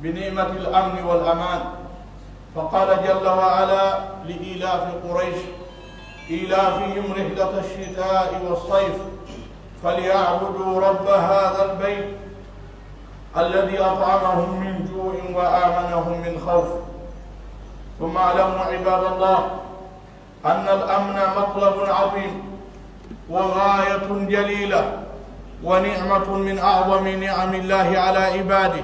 بنعمة الأمن والأمان، فقال جل وعلا لإيلاف قريش إيلافهم رحلة الشتاء والصيف فليعبدوا رب هذا البيت الذي أطعمهم من جوع وآمنهم من خوف. ثم اعلموا عباد الله أن الأمن مطلب عظيم وغاية جليلة ونعمة من أعظم نعم الله على عباده،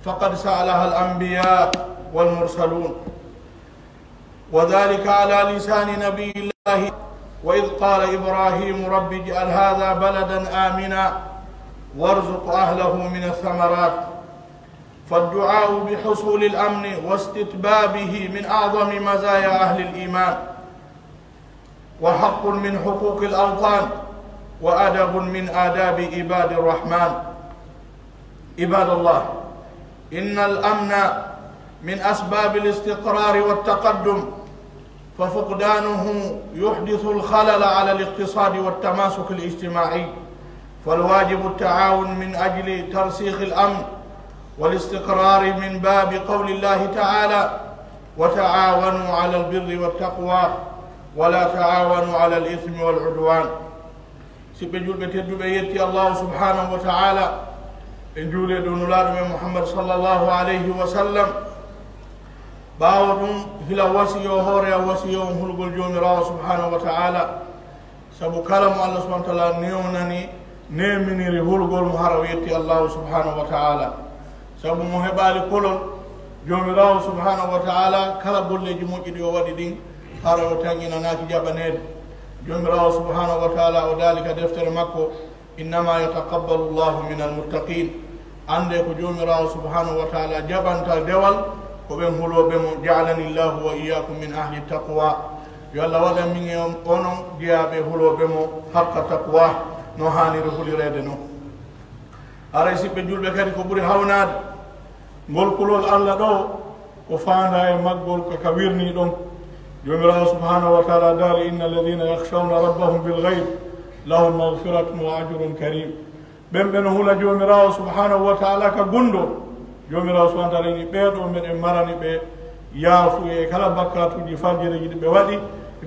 فقد سألها الأنبياء والمرسلون، وذلك على لسان نبي الله: وإذ قال إبراهيم رب اجعل هذا بلدا آمنا وارزق أهله من الثمرات. فالدعاء بحصول الأمن واستتبابه من أعظم مزايا أهل الإيمان، وحق من حقوق الأوطان، وأدب من آداب عباد الرحمن. عباد الله، إن الأمن من أسباب الاستقرار والتقدم، ففقدانه يحدث الخلل على الاقتصاد والتماسك الاجتماعي، فالواجب التعاون من أجل ترسيخ الأمن والاستقرار من باب قول الله تعالى: وتعاونوا على البر والتقوى ولا تعاونوا على الإثم والعدوان. سبجول بتدب يتي الله سبحانه وتعالى إن جولي دون محمد صلى الله عليه وسلم باودum hila wasiyo hore wasiyo hulgol jomirawo subhanahu wa ta'ala, sabu kala mo Allah subhanahu wa ta'ala newnani neminiri hulgol mo hara yetti Allah subhanahu wa ta'ala, sabu mo hebali kolol jomirawo subhanahu wa ta'ala kala golleji moƴƴiɗi o waɗi ɗin hara o tangina naki jaɓanede. jomirawo subhanahu wa ta'ala o dalika deftere makko: innama yataqabbalu llahu min almuttaqin. ande ko jomirawo subhanahu wa ta'ala jaɓanta dewal ko ɓen huloɓe mo: jaalani llahu wa iyakum min ahli taqwa. yo Allah waɗa min e onon jeyaɓe huloɓe mo hakka taqwa no haniri hulirede no. aray siɓɓe julɓe kadi ko ɓuuri hawnade ngol kulol Allah ɗo ko fanda e maggol kaka wirni ɗon. jomirawo subhanahu wa taala daari: inna alladina yakhshawna rabbahum bilghayb lahum maghfiratun wa ajrun karim. ɓen ɓeno hula jomirawo subhanahu wa taala ka gundo. jomirawo subhanahu wa taala ni ɓeeɗo meɗen marani ɓe yaafu e kala bakkatuji fajjireji ɗi ɓe waɗi,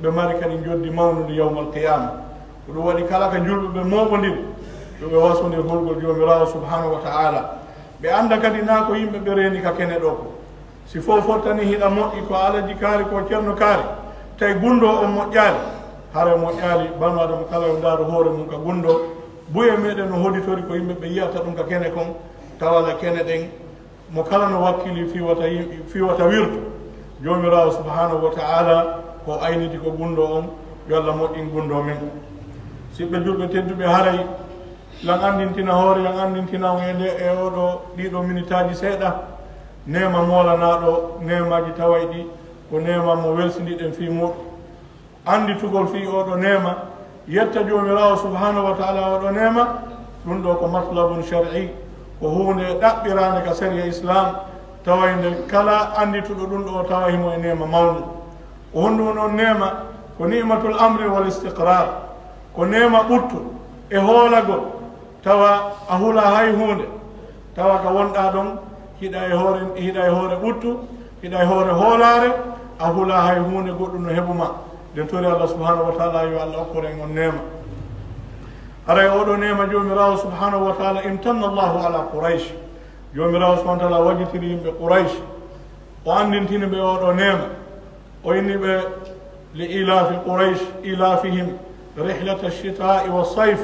ɓe mari kadi joddi mawnude yawmal qiyama. ko ɗum waɗi kala ka julɓe ɓe moɓodir yo ɓe wasodir holgol jomirawo subhanahu wa taala. ɓe anda kadi na ko yimɓe ɓe reeni ka kene ɗo ko si fof fottani hiɗa moƴƴi ko alaji kaari ko ceerno kaari tawi gundo o moƴƴaali hara moƴƴaali banu adama kala yo ndaaro hoore mum ka gundo buye meɗen no hoditori ko yimɓe ɓe yiyata ɗum ka kene kon tawala kene ɗen mo kala no wakkili fiwata wirtu. jomirawo subhanahu wa ta'ala ko ayniti ko gundo on, yo Allah moƴƴin gundo men. siɓɓe julɓe tedduɓe haray lan andintina hoore yan andintina e oɗo ɗiɗo minitaji seeɗa nema molanaɗo nemaji tawayɗi ko nema mo welsidiɗen fi muɗum. anditugol fi oɗo nema yetta jomirawo subhanahu wa ta'ala oɗo nema ɗum ɗo ko matlabun shar'i, ko hunde ɗaɓɓirande ka sharia islam, tawayde kala andituɗo ɗum ɗo tawa himo e nema mawnu. ko honɗum noon nema ko ni'matul amri wal istiqrar, ko nema ɓuttu e hoolagol, tawa a hula hay hunde tawa ka wonɗa ɗon hiɗa e hoore ɓuttu, hiɗa e hoore hoolare, a hula hay hunde goɗɗum no heɓuma. nden tori Allah subhanahu wa ta'ala yo Allah okkore en on nema. aray oɗo nema jomirawo subhanahu wa ta'ala imtanna Allahu ala quraish. jomirawo subhanahu wa ta'ala wajitiri yimɓe quraish o andintini ɓe oɗo nema, o inni ɓe li ilafi quraish ilafihim rihlata ash-shita'i was-sayf,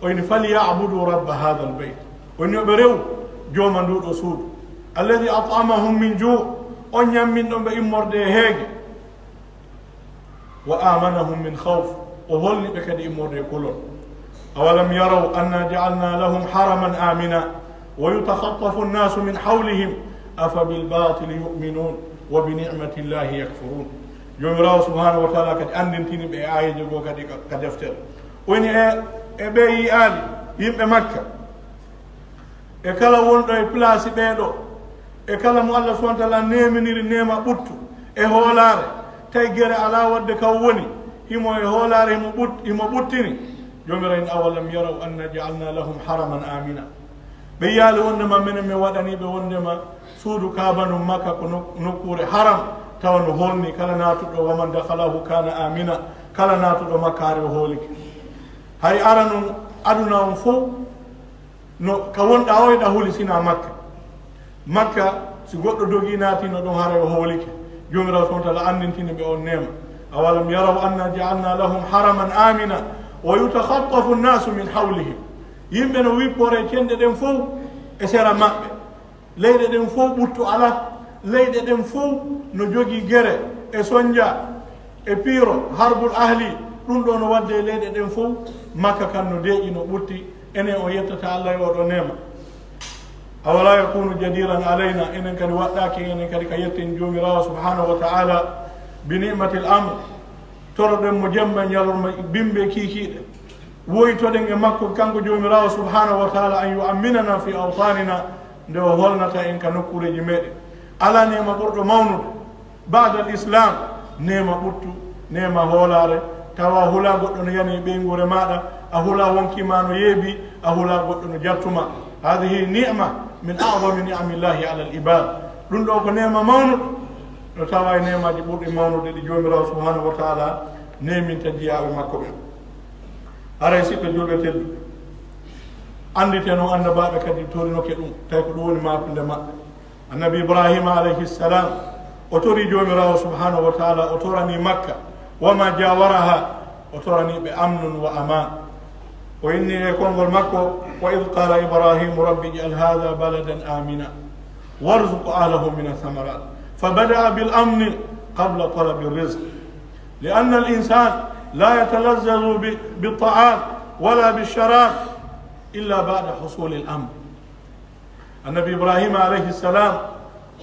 o inni falyabudu rabba hadha al-bayt. o inni ɓe rew jooma nduɗo suudu alladhi at'amahum min ju', on ñammin ɗon ɓe immorde e heege, wa amanahum min khawf, o holni ɓe kadi immorde e kulol. awalam yaraw anna ja'alna lahum haraman amina wa yutakhattafu an-nasu min hawlihim afa bilbatili yu'minun wa bi ni'mati llahi yakfurun. jomirawo subhanahu wa ta'ala kadi andintini ɓe ayeji goo kadi ka deftere. woni e ɓe yi aali yimɓe makka e kala wonɗo e place ɓeeɗo e kala mo Allah subhanahu wa ta'ala neminiri nema ɓuttu e hoolare, tawi gere ala wadde kaw woni himo e hoolare himo ɓuttini. jomirawo en awalam yaraw anna ja'alna lahum haraman amina. بيال وندما من مي وداني be wondema suudu kabanu makka ko nokkure haram tawno holni kala natudo waman dakhalahu kana amina kala natudo makkare o holiki hay aranu aduna on fo no ka wonda oyda huli sina makka si goddo dogi naati no don hare o holiki jomirawo subhanahu wa ta'ala andintini be on nema awalam yaraw anna ja'alna lahum haraman amina wa yutakhaffafu an-nasu min hawlihim yimbe no wippore cende den fof e sera mabbe leyde den fof buttu ala leyde den fof no jogi gere e sonja e piro harbul ahli dum do no wadde leyde den fof makka kan no deeji no butti ene o yettata Allah e odo nema awala yakunu jadiran alaina enen kadi waddaki enen kadi ka yetten jomirawo subhanahu wa ta'ala bi ni'matil amr toroden mo jamba nyalorma bimbe kikiide woytoden e makko kanko jomirawo subhanahu wa ta'ala an yu'minana fi awtanina nde o holnata en ka nokkureji meɗen ala nema ɓurɗo mawnude ba'da al-islam nema ɓurtu nema hoolare tawa hula goɗɗo no yani ɓeygure maɗa a hula wonkima no yeebi a hula goɗɗo no jattuma hadihi ni'ma min a'zami ni'amillahi ala al-ibad ɗum ɗo ko nema mawnuɗo no tawa e nemaji ɓurɗi mawnude ɗi jomirawo subhanahu wa ta'ala neminta jiyaɓe makko ɓen aray siɓɓe julɓe tedduɓe andite noon annabaɓe kadi torinoke ɗum tawi ko ɗum woni makunde maɓɓe annabi ibrahima alayhi salam o tori jomirawo subhanahu wa ta'ala o torani makka wama jawaraha o toraniɓe amnun wa aman o inni e konngol makko wa id qala ibrahimu rabbi ij'al hadha baladan amina warzuq ahlahu min athamarat fabada'a bil amni qabla talabi rizq لأن الإنسان لا يتلذذ بالطعام ولا بالشراب إلا بعد حصول الأمر النبي إبراهيم عليه السلام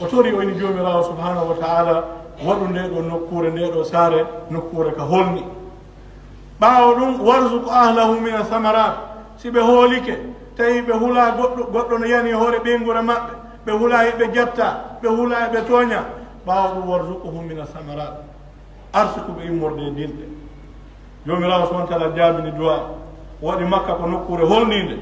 وتوري وين جومي سبحانه وتعالى ودو ندو نكور ندو سارة نكور كهولني باودون وارزق أهله من الثمرات سيبه هوليك تاي بهولا غدو نياني هوري بينغور مابbe بهولا بجتا بهولا بتونيا باودون وارزقهم من الثمرات أرسكو بإمور دين جومي سبحانه وتعالى جابني دعاء وادي مكة كنكور هولني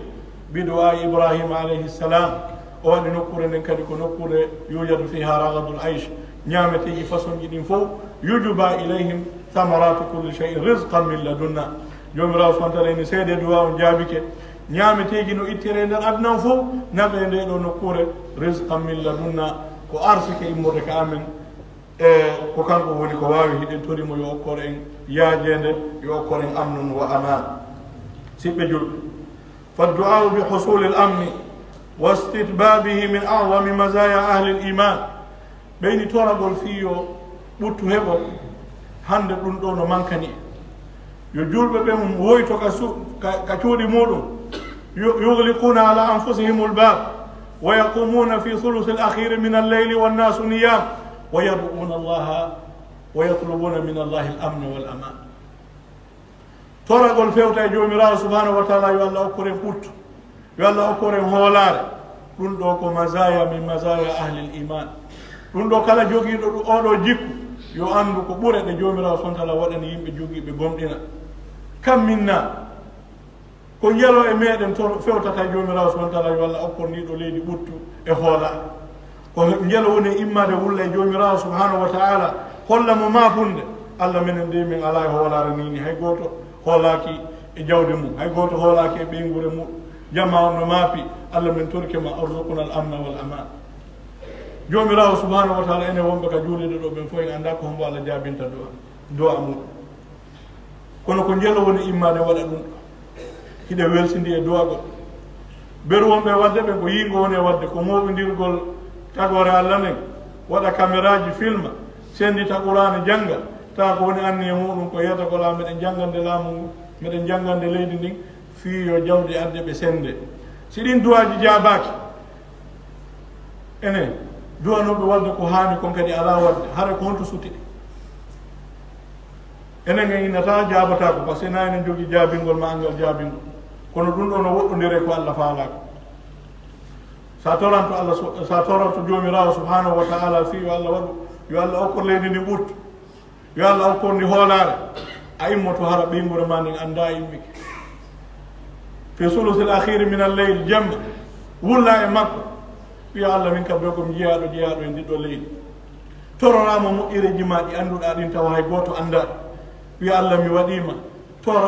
بدعاء إبراهيم عليه السلام وادي نكور نكادي كنكور يوجد فيها رغد العيش نعمتي فصل جدين فوق يجب إليهم ثمرات كل شيء رزقا من لدنا جوم الله سبحانه وتعالى سيد دعاء جابك نعمتي جنو إترين أدنى فوق نبين دينو نكور رزقا من لدنا وأرسك إمورك آمن وكان قولي كواوي هدين توريمو يوكورين يا جند يوكورين أمن وأمان سيبجل فالدعاء بحصول الأمن واستتبابه من أعظم مزايا أهل الإيمان بين تورغول فيو بوتو هبو hande ɗum ɗo no mankani yo julɓe ɓe mum woyto ka cuuɗi muɗum yughliquna ala anfusihim albab wa yaqumuna fi thuluth al-akhir min al-layli wan-nasu niyam wa yad'una allaha wa yatlubuna min allahi al-amn wal-aman toragol fewta e jomirawo subhanahu wa ta'ala yo allah okkoren ɓurtu yo allah okkoren hoolare ɗum ɗo ko mazaya min mazaya ahli al-iman ɗum ɗo kala jogiiɗo oɗo jikku yo andu ko ɓure ɗe jomirawo subhanahu wa ta'ala waɗani yimɓe jogiiɓe gomɗina kam minna ko jelo e meɗen to fewtata jomirawo subhanahu wa ta'ala yo allah okkorniɗo leydi ɓurtu e hoolare ko jelo woni immade wulla e jomirawo subhanahu wa ta'ala holla mo mafunde allah minen nde min ala e hoolare nini hay goto hoolaki e jawdi mum hay goto hoolaki e ɓeygure mum jamma on no maapi allah min torkema arzuquna al amna wal aman jomirawo subhanahu wa ta'ala ene wonɓe ka juulide ɗo ɓen fof en anda ko hombo allah jabinta du'a muɗum kono ko jelo woni immade waɗa ɗum hiɗe welsidi e du'a goɗɗo beru wonɓe wadde ɓe ko yingo woni e wadde ko moɓidirgol tagore allah nden waɗa caméraji filma sendita qur'ana janga tawa ko woni anni e muɗum ko yiyata ko la meɗen jangande laamu ngu meɗen jangande leydi ndin fii yo jawdi adde ɓe sende si ɗin du'aji jabaki ene duwanoɓe wadde ko haani kon kadi ala wadde hara ko honto suti enen en innata jabata ko par ce que na enen jogui jaabingol ma angal jaabingol kono ɗum ɗo no woɗɗodire ko allah faalako sa toranto allah sa toranto jomirawo subhanahu wa ta'ala fi yo allah waɗu yo allah okkor leydi ndi ɓurtu yo allah okkor ndi hoolare a immoto hara ɓeygure ma ndin anda immike fi sulusil akhiri min al leyl jamma wulla e makko wiya Allah min kam ɗo komi jeeyaɗo e ndiɗo leydi tororama moƴƴereji ma ɗi annduɗa ɗin tawa hay goto anda wiya Allah mi waɗima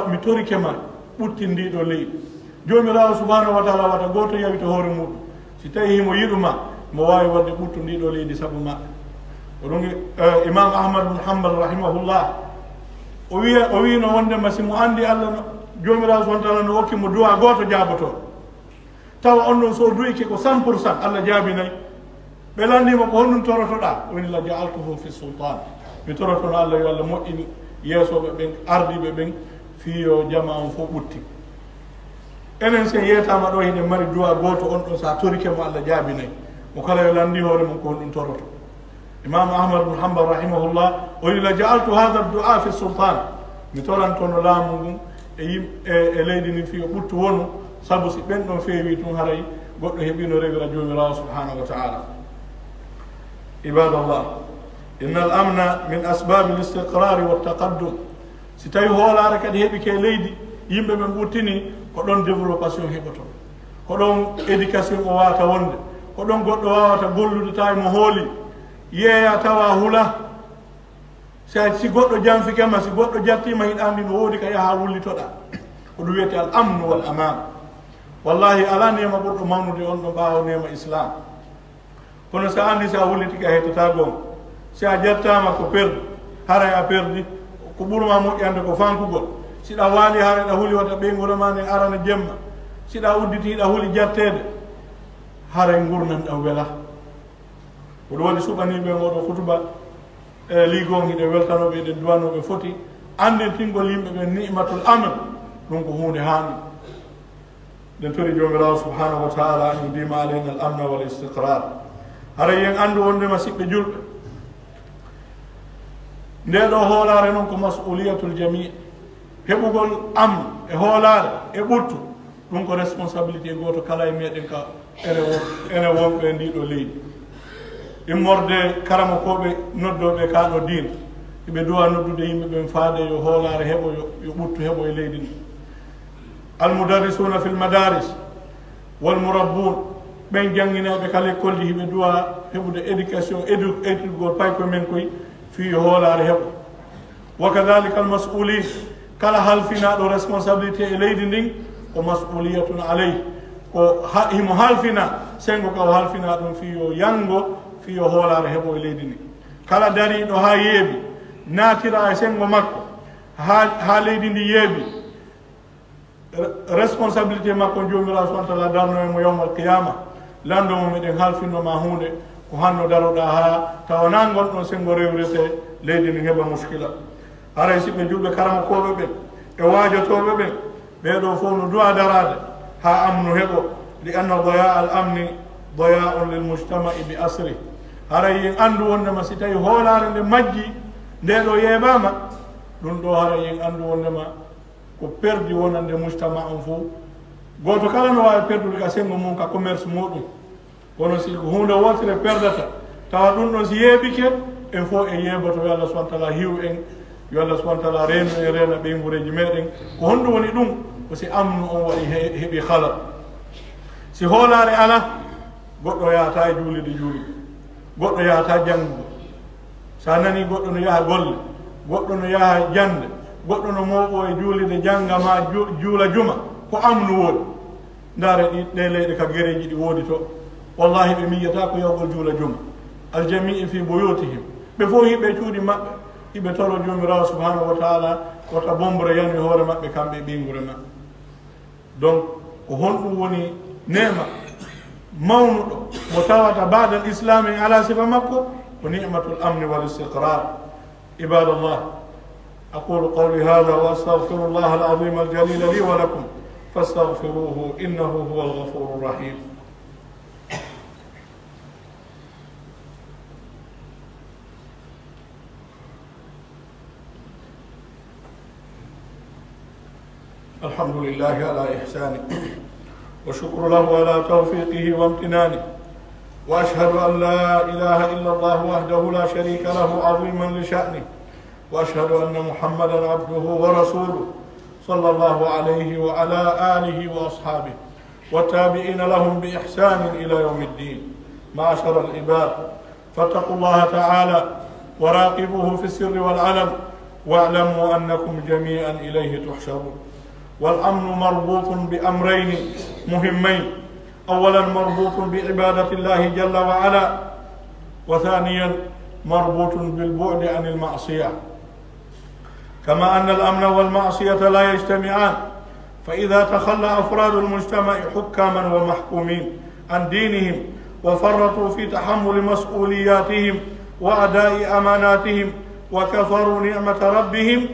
mi torike ma ɓutti ndiɗo leydi jomirawo subhanahu wa taala wata goto yawita hoore muɗum si tawi himo yiɗuma mo wawi wadde ɓuttu ndiɗo leydi saabu maɓɓe oɗum imam ahmad bin hanbal rahimahullah o wino wondema simo andi Allah jomirawo subhanahu wa taala no hokkimo duwa goto jaaboto tawa on ɗon so duyike ko 100% Allah jaabinayi ɓe landima ko honɗum torotoɗa woni la jaaltuhu fi sultan mi torotono Allah yo Allah moƴƴini yeesoɓe ɓen ardiɓe ɓen fiyo jama on fof ɓutti enen sen yetama ɗo hiɗen mari duwa goto on ɗon sa torike mo Allah jaabinayi mo kala yo landi hoore mum ko honɗum toroto imam ahmad bin hanbal rahimahullah o wi la jaaltu hada dua fi sultan mi torantono laamu ngun e leydi ni fiyo ɓuttu wonu sabu si ɓen ɗon feewi tun haray goɗɗo heeɓino rewira jomirawo subhanahu wa taala ibadallah inna al amna min asbabi l istiqrari wa taqaddum si tawi hoolare kadi heeɓi ke leydi yimɓe ɓen ɓuttini ko ɗon développation heɓoto ko ɗon éducation o wawata wonde ko ɗon goɗɗo wawata gollude tawi mo hooli yeeya tawa hula si goɗɗo janfikema si goɗɗo jattima hiɗandi no woodi ka yaha wullitoɗa ko ɗum wiyete al amnu wal aman wallahi ala nema ɓurɗo mawnude on ɗo ɓaawo nema islam kono sa andi sa wullitiki a hettata gon si a jettama ko perdi haray a perdi ko ɓurma moƴƴande ko fankugol siɗa waali haray ɗa huuli wata ɓeygol ma ne arana jemma siɗa udditi ɗa huuli jattede haray gurnan ɗam wela ko ɗum waɗi suɓaniɓe oɗo hutuba e ligon hiɗe weltanoɓe ɗe duwanoɓe foti andintingol yimɓeɓe ni'matul amr ɗum ko hunde hanni den tori jomirawo subhanahu wa taala an yudima alayna al amna wal istiqrar hara yen andu wondema siɓɓe julɓe nde ɗo hoolare noon ko mas'uliyatul jami heɓugol amne e hoolare e ɓurtu ɗum ko responsabilité goto kala e meɗen ka ene wonɓe ndiɗo leydi immorde karama koɓe noddoɓe kaɗo diina eɓe duwa noddude yimɓe ɓen faade yo hoolare heɓo yo ɓurtu heɓo e leydi ndi almudarrisuna fi lmadaris walmurabbun ɓen jangguineɓe kala école ji hiɓe duwa heɓude éducation éducgol pay ko men koye fi hoolare heɓo wa kadalika almasulin kala halfinaɗo responsabilité e leydi ndin ko masuliyatun aleyh ko himo halfina sengo ka o halfina ɗum fiyo yango fiyo hoolare heɓo e leydi ndi kala dariɗo ha yeeɓi naatira e sengo makko ha leydi ndi yeeɓi responsabilité makko jomirawo subhanahu wa taala darno e mo yawmal qiyama landomo meɗen halfinnoma hunde ko hanno daroɗa ha tawa na gonɗon sengo rewrete leydi ndi heɓa muskila haray siɓe julɓe karama koɓe ɓen e waajotoɓe ɓen ɓeɗo fof no duwa darade ha amnu heɓo li anna daya al amni dayaun lil mujtamai bi asri haray yen andu wondema si tawi hoolare nde majji nde ɗo yeeɓama ɗum ɗo haray yen andu wondema ko perdi wonande mujtama on fof goto kala no wawi perdude ka sengo mum ka commerce muɗum kono si hunde wotere perdata tawa ɗum ɗon si yeeɓike en fof e yeebato yo Allah subhanahu wa taala hiw en yo Allah subhanahu wa taala reenu en reena ɓeygureji meɗen ko honɗum woni ɗum ko si amnu on waɗi heeɓi halat si hoolare ala goɗɗo yahata e juulide juuli goɗɗo yahata janngugo sa nani goɗɗo no yaha golle goɗɗo no yaha jande goɗɗo no mooɓo e juulide janngama juula juma ko amnu woodi ndaare ɗe leyɗe ka guereji ɗi woodi to wallahi ɓe miyata ko yawgol juula juma aljamii fi buyutihim ɓe fof hiɓe cuuɗi maɓɓe hiɓe tolo jomirawo subhanahu wa taala wota bombore yanwi hoore maɓɓe kamɓe ɓeygure maɓɓe donc ko honɗum woni nema mawnuɗo mo tawata bada l islami ala sifa makko ko ni'matul amni wal istiqrar ibadallah aqulu qawli hada wa astaghfiru llah alazim aljalila li wa lakum fastaghfiruhu innahu huwa alghafuru rrahim الحمد لله على إحسانه وشكر له على توفيقه وامتنانه وأشهد أن لا إله إلا الله وحده لا شريك له عظيما لشأنه وأشهد أن محمدا عبده ورسوله صلى الله عليه وعلى آله وأصحابه والتابعين لهم بإحسان إلى يوم الدين. معاشر العباد، فاتقوا الله تعالى وراقبوه في السر والعلن، واعلموا أنكم جميعا إليه تحشرون. والأمن مربوط بأمرين مهمين: أولا مربوط بعبادة الله جل وعلا، وثانيا مربوط بالبعد عن المعصية. كما أن الأمن والمعصية لا يجتمعان، فإذا تخلى أفراد المجتمع حكاما ومحكومين عن دينهم وفرطوا في تحمل مسؤولياتهم وأداء أماناتهم وكفروا نعمة ربهم،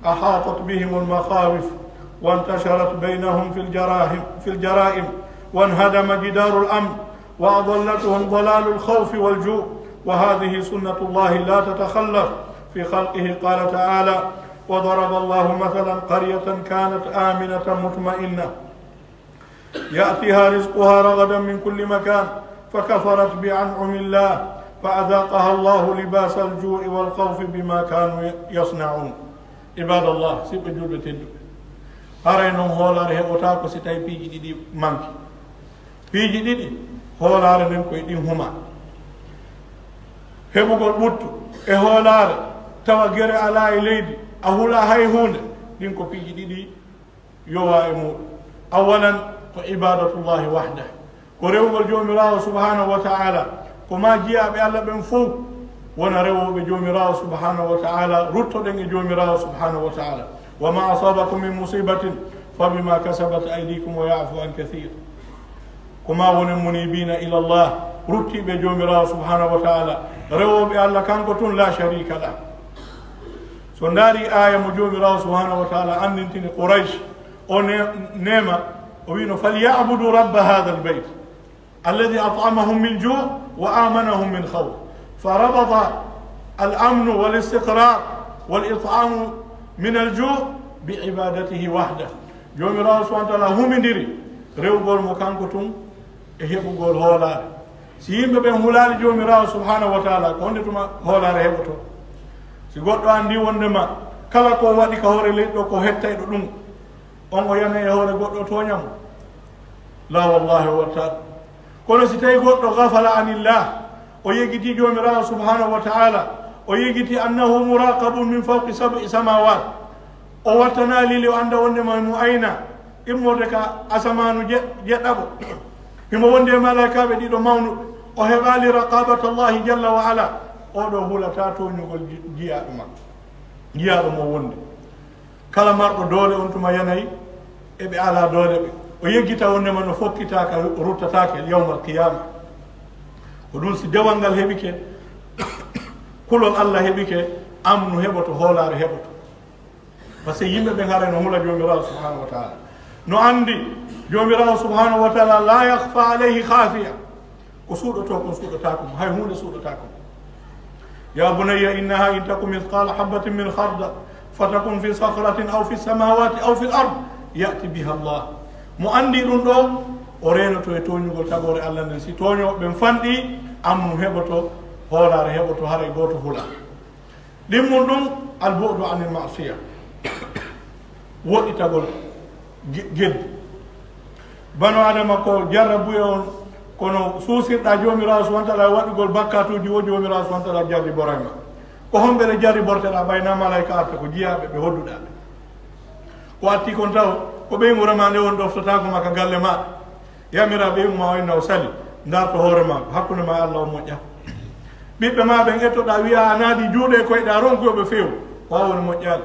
أحاطت بهم المخاوف وانتشرت بينهم في الجرائم، وانهدم جدار الأمن، وأضلتهم ضلال الخوف والجوع. وهذه سنة الله لا تتخلف في خلقه. قال تعالى: وضرب الله مثلا قرية كانت آمنة مطمئنة يأتيها رزقها رغدا من كل مكان فكفرت بأنعم الله فأذاقها الله لباس الجوع والخوف بما كانوا يصنعون. عباد الله، سيب جود تدو أرينو هولار هبوتاكو ستاي بيجي دي مانكي بيجي دي هولار نمكو يدين هما هبوغل بوتو هولار تواغيري على ليدي أهولا هاي هون دينكو بيجي دي يوا إمور. أولا عبادة الله وحده، وريو الجوم الله سبحانه وتعالى، كما جاء بألا بنفو ونريو بجوم الله سبحانه وتعالى، رتو دين جوم الله سبحانه وتعالى: وما أصابكم من مصيبة فبما كسبت أيديكم ويعفو عن كثير. كما ونمنيبين إلى الله، رتي بجوم الله سبحانه وتعالى، ريو بألا كانكتون لا شريك له. سنداري آية مجوم الله سبحانه وتعالى أن انتني قريش أو نيمة وينو فليعبدوا رب هذا البيت الذي أطعمهم من جوع وآمنهم من خوف. فربط الأمن والاستقرار والإطعام من الجوع بعبادته وحده. جوم الله سبحانه وتعالى هم ندري ريو قول مكان كتم إهيبو قول هولار سيهم بين هولار جوم الله سبحانه وتعالى كوندتما هولار هيبوتو. si goɗɗo andi wondema kala ko waɗi ka hoore leƴɗo ko hettayɗo ɗum on o yana e hoore goɗɗo toñamo la wallahi o watta. kono si tawi goɗɗo gafala anillah, o yegiti jomirawo subhanahu wa taala, o yegiti annahu muraqabun min fawqi sab'i samawat, o wattana lili o anda wondema mo ayna immorde ka asamanu jeɗɗaɓo himo wonde malaikaɓe ɗiɗo mawnuɓe, o heɓali raqabata allahi jalla wa ala. oɗo hulata toñugol jiyaɗo makko, jiyaɗo mo wonde. kala marɗo doole on tuma yanayi eɓe ala doole ɓe, o yeggita wondema no fokkitaka ruttatake yawma alqiyama. ko ɗum si dewal ngal heɓike, kulol allah heɓike, amnu heɓoto, hoolare heɓoto. par ce que yimɓe ɓe gara no hula jomirawo subhanahu wa taala, no andi jomirawo subhanahu wa taala la yahfa alayhi khafiya. ko suuɗoto kon suuɗotakomo, hay hunde suuɗotakomo. يا بني إنها إن تكن مثقال حبة من خردل فتكن في صخرة أو في السماوات أو في الأرض يأتي بها الله. مؤندي دو أورينو تو يتونيو غول تاغوري الله نسي تونيو بن فاندي أم هبوتو هولار هبوتو هاري غوتو هولا. ديمون دون البعد عن المعصية وقت تاغول جد بنو آدم كو جربوا يون kono suusirɗa jomirawo subhanahu wa taala waɗugol bakkatuji wo jomirawo subhanahu wa taala jarri borayma ko homɓere jarri borteɗa ɓayna malayka arta ko jiyaɓe ɓe hodduɗaɓe ko atti kon taw ko ɓeygurama nde won ɗoftatako maka galle maɗa yamira ɓeyguma wayno o sali darto hoore ma hakkude ma allah o moƴƴa ɓiɓɓe ma ɓen ettoɗa wiya a naadi juuɗe koyeɗa ronkuyoɓe few ko woni moƴƴade.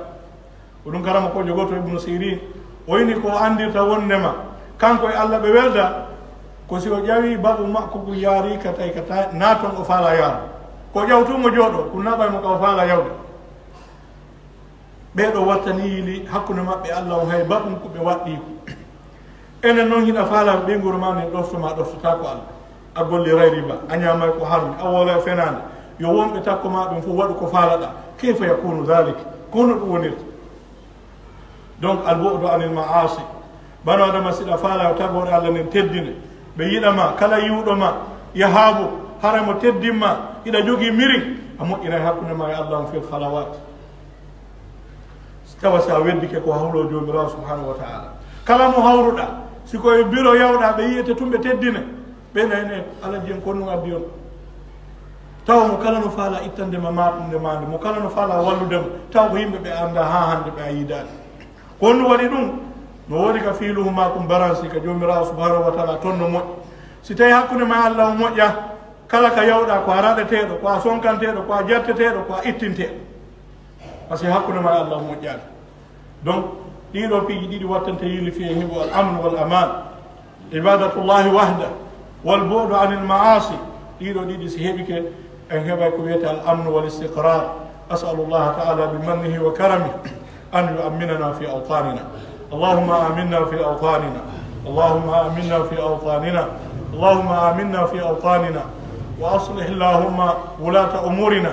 ko ɗum karama ko jogoto ibnu sirin o yini ko andirta wondema kanko e allah ɓe welda ko si o ƴawi babu makko ko yaari ka tawi ka naton o faala yaaru, ko ƴawtumo jooɗo ko naɓaymo ka o faala yawde. ɓeɗo wattani yili hakkude maɓɓe allah o hay babum ko ɓe waɗɗi ko. enen noon hiɗa faala ɓeyguru ma ne ɗoftoma ɗoftata ko allah, a golliray riba, a ñamay ko harmi, a wola fenade, yo wonɓe takko ma ɗum fof waɗu ko faalaɗa. kayfa yakunu dalik, kono ɗum wonirta. donc albu'du anil ma'asi, bano adama siɗa faala o tagore allah nen teddine ɓe yiɗama, kala yiwɗoma yahaabu hara mo teddinma iɗa jogii miri, a moƴƴinay hakkude ma e allah on fil halawat. tawa sa weddike ko hawlo jomirawo subhanahu wa taala, kala mo hawruɗa siko e biro yawda be yete tumbe teddine be nene ala jeen ko no addi on taw mo kala no faala ittande ma maɓumde mande mo kala no faala walludem taw ko yimɓe ɓe anda ha hande ɓe a yiidani ko on waɗi ɗum no woodi ka fiiluhu makum baransi ka jomirawo subhanahu wa taala toon no moƴƴi si tawi hakkude ma allah o moƴƴa kala ka yawɗa ko a raɗeteɗo ko a sonkanteɗo ko a jetteteɗo ko a ittinteɗo par ce que hakkude ma allah o moƴƴani donc ɗiɗo piiji ɗiɗi wattante yili fi heɓu al amne wal aman ibadatullahi wahda wal bu'du anil maasi ɗiɗo ɗiɗi si heɓike en heɓay ko wiyete al amne wal istiqrar asalu llaha taala bimannihi wa karamih an yu'amminana fi awtanina اللهم آمنا في أوطاننا اللهم آمنا في أوطاننا اللهم آمنا في أوطاننا وأصلح اللهم ولاة أمورنا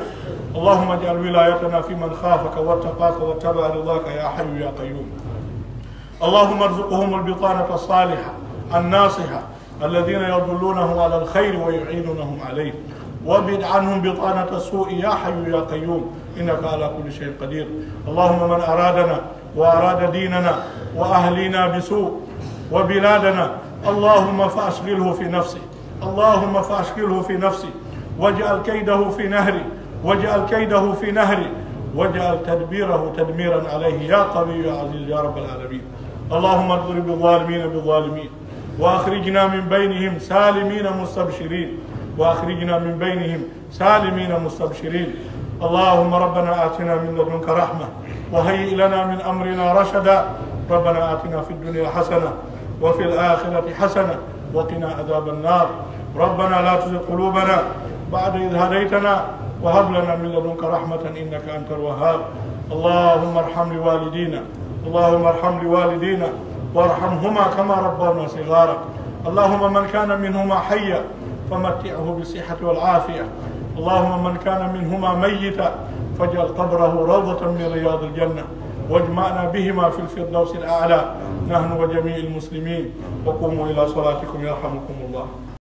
اللهم اجعل ولايتنا في من خافك واتقاك واتبع رضاك يا حي يا قيوم اللهم ارزقهم البطانة الصالحة الناصحة الذين يدلونهم على الخير ويعينونهم عليه وابعد عنهم بطانة السوء يا حي يا قيوم إنك على كل شيء قدير اللهم من أرادنا وأراد ديننا وأهلنا بسوء وبلادنا اللهم فأشغله في نفسه اللهم فأشغله في نفسه واجعل كيده في نهري واجعل كيده في نهري واجعل تدبيره تدميرا عليه يا قوي يا عزيز يا رب العالمين اللهم اضرب الظالمين بالظالمين وأخرجنا من بينهم سالمين مستبشرين وأخرجنا من بينهم سالمين مستبشرين اللهم ربنا آتنا من لدنك رحمة وهيئ لنا من أمرنا رشدا ربنا آتنا في الدنيا حسنة وفي الآخرة حسنة وقنا عذاب النار ربنا لا تزغ قلوبنا بعد إذ هديتنا وهب لنا من لدنك رحمة إنك أنت الوهاب اللهم ارحم لوالدينا اللهم ارحم لوالدينا وارحمهما كما ربونا صغارا اللهم من كان منهما حيا فمتعه بالصحة والعافية اللهم من كان منهما ميتا فاجعل قبره روضة من رياض الجنة واجمعنا بهما في الفردوس الأعلى نحن وجميع المسلمين وقوموا إلى صلاتكم يرحمكم الله.